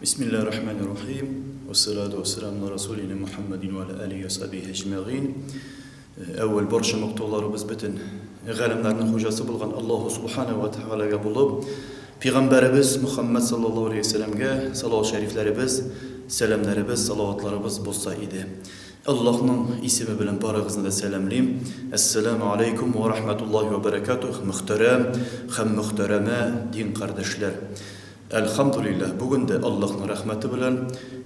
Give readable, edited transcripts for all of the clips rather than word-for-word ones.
Bismillahirrahmanirrahim. Vessalatu vesselamu ala Resulina Muhammedin ve ala alihi ve sahbihi ecma'in. Evvel barcha maqtovlarimiz bütün g'alamlarning xo'jasi bo'lgan Alloh subhanahu va taolaga bo'lib, payg'ambarimiz Muhammad sallallohu alayhi vasallamga salovat shariflarimiz, salamlarimiz, salovatlarimiz bo'lsa edi. Allohning ismi bilan barig'izni salamlayman. Assalomu alaykum va rahmatullohi va barakatuh. Muhtaram ham muhtarama din qardoshlar. Elhamdülillah bugün de Allah'ın rahmeti bilen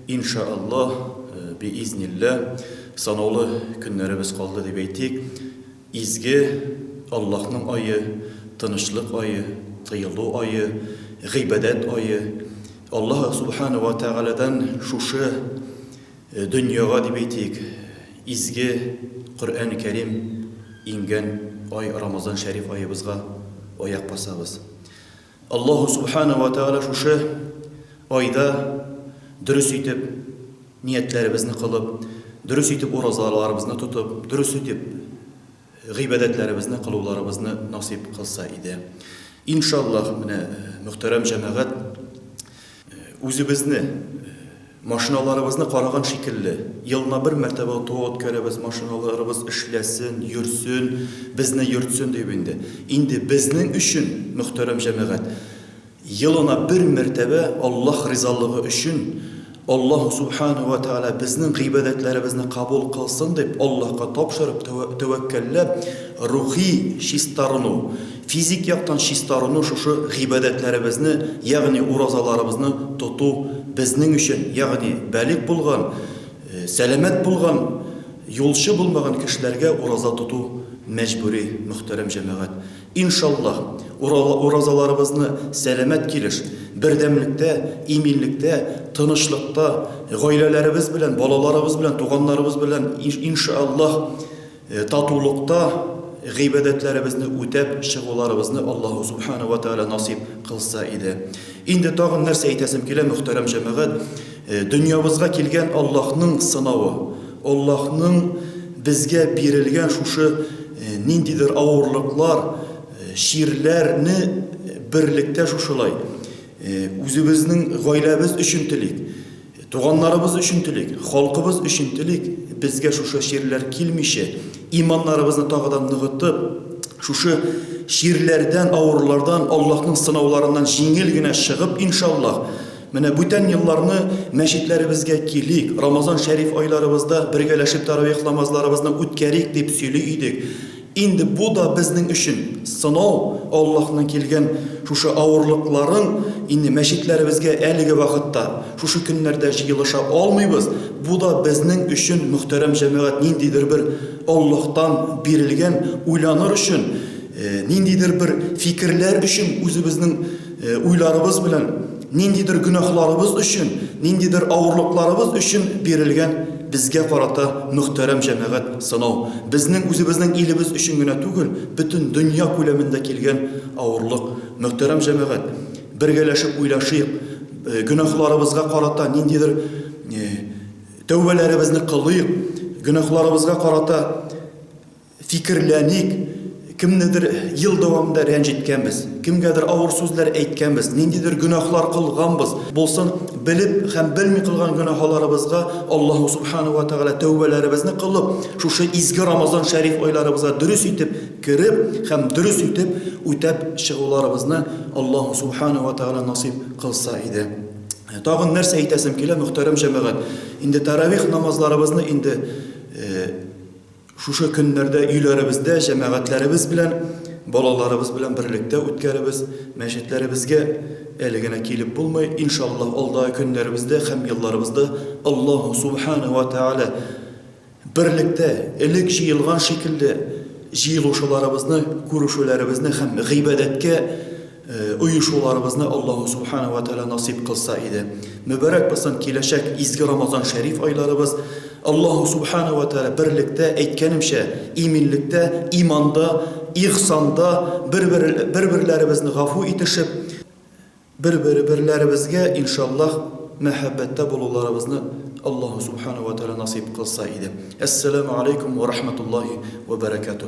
inşallah biiznillah sanavlı günlerimiz kaldı deb aytdik. İzgi Allah'ın ayı, tinchlik ayı, tıyılу ayı, g'iybadat ayı. Allah subhanahu wa ta'aladan şuşu dünyaga deb aytdik. İzgi Kur'an-ı Kerim ingen ay Ramazan şerif ayı bizga oyak basabız. Allah subhanahu wa ta'ala şuşu ayda dürüst etip niyetlerimizni kılıp, dürüst etip orazalarımızı tutup, dürüst etip g'iybadatlarimizni kıluvlarımızı nasip kılsa idi. İnşallah muhterem cemaat o'zimizni mashinalarimizni qaragan shekilli yılına bir mertebe to'g'ri ko'ramiz, mashinalarimiz ishlasin, yursin, bizni yurtsin deb endi bizning uchun muhterem cemaat yılına bir mertebe Allah rizolig'i uchun Allah subhanahu wa ta'ala bizning g'iybadatlarimizni qabul qilsin deb Allohga topshirib tavakkallab ruhiy shistarini, fizik yoqdan shistarini shu g'iybadatlarimizni, ya'ni o'rozalarimizni tutup bizning uchun, ya'ni balik bo'lgan, salomat bo'lgan, yo'lchi bo'lmagan kishilarga o'roza tutup mecburi muhterem cemaat. İnşallah orazalarımızı selamet kelish, birdemlikte, iminlikte, tinchlikda, g'oylalarimiz bilan, bolalarimiz bilan, tug'anlarimiz bilan inşallah tatulukta g'iybadatlarimizni o'tab shig'ullarimizni Alloh subhanahu va taala nasib qilsa edi. Endi tag'in narsa aytasim kelar muhterem cemaat, dunyomizga kelgan Allohning sinovi, Allohning bizga berilgan şuşu nindidir ağırlıklar, şiirlerini birlikte şuşulay. O'zimizning g'oylamiz üçüntilik, tuğanlarımız üçüntilik, halkımız üçüntilik bizga şuşu şiirler kelmishi, imanlarımızı tağıdan nığıtıp, şuşu şiirlerden, ağırlardan, Allah'ın sınavlarından jingilgine çıkıp inşallah mene bütün yıllarını meşitlerimizge kelik, Ramazan şerif aylarımızda birgeleşip taravih namazlarımızda o'tkarik deb söyleydik. Endi bu da bizning uchun sınov, Allah'ın kelgen şuşu ağırlıkların indi meşitlerimizge eligi vaqtda, şuşu günlerde yığılışa olmayız. Bu da bizning uchun muhterem cemaat nindidir bir Allah'tan berilgen uylanır üçün, nindidir bir fikirler üçün o'zimizning uylarımız bilen, nindidir günahlarımız üçün, nindidir ağırlıklarımız üçün berilgen bizge qarata muhterem cemaat sınov. Bizning o'zimizning elimiz üçün gina tugul, bütün dünya ko'lamida kelgan ağırlık. Muhterem cemaat, birgeleşip uylaşıp, günahlarımızga qarata nindidir tövbelerimizni qilib, günahlarımızga qarata fikirlanik, kimnidir yıl davamında rencitkenmiz, kimgedir ağır sözler aytkenmiz, nindidir günahlar kılganmiz, bolsun bilip hem bilmey kılgan günahlarımızga Allah subhanahu wa ta'ala tövbelerimizni kılıp, şu izgi Ramazan şerif aylarımıza dürüst etip, kirip, hem dürüst etip, o'tab shig'ullarimizni Allah subhanahu wa ta'ala nasip kılsa idi. Tağın narsa aytasim kelar muhterem cemaat. Endi taravih namazlarimizni endi şu günlerde uylarimizda cemaatlarimiz bilan, bolalarimiz bilan birlikte o'tkazamiz. Meşitlerimizge eligine kelib bo'lmay, inşallah oldagi kunlarimizda ham yillarimizda Alloh subhanahu va taala birlikte ilik jiyilgan şekilde jiyiluşlarimizni, ko'rishlarimizni ham g'iybadatga uyuşularımızı Allah subhanahu wa ta'ala nasip kılsa idi. Mübarek basın kelashak izgi Ramazan şerif aylarımız Allah subhanahu wa ta'ala birlikte aytganimcha iminlikte, imanda, ihsanda birbirlerimizni g'afu etishib, birbirlerimizge inşallah muhabbette bulurlarımızı Allah subhanahu wa ta'ala nasip kılsa idi. Esselamu aleyküm ve rahmetullahi ve berekatuh.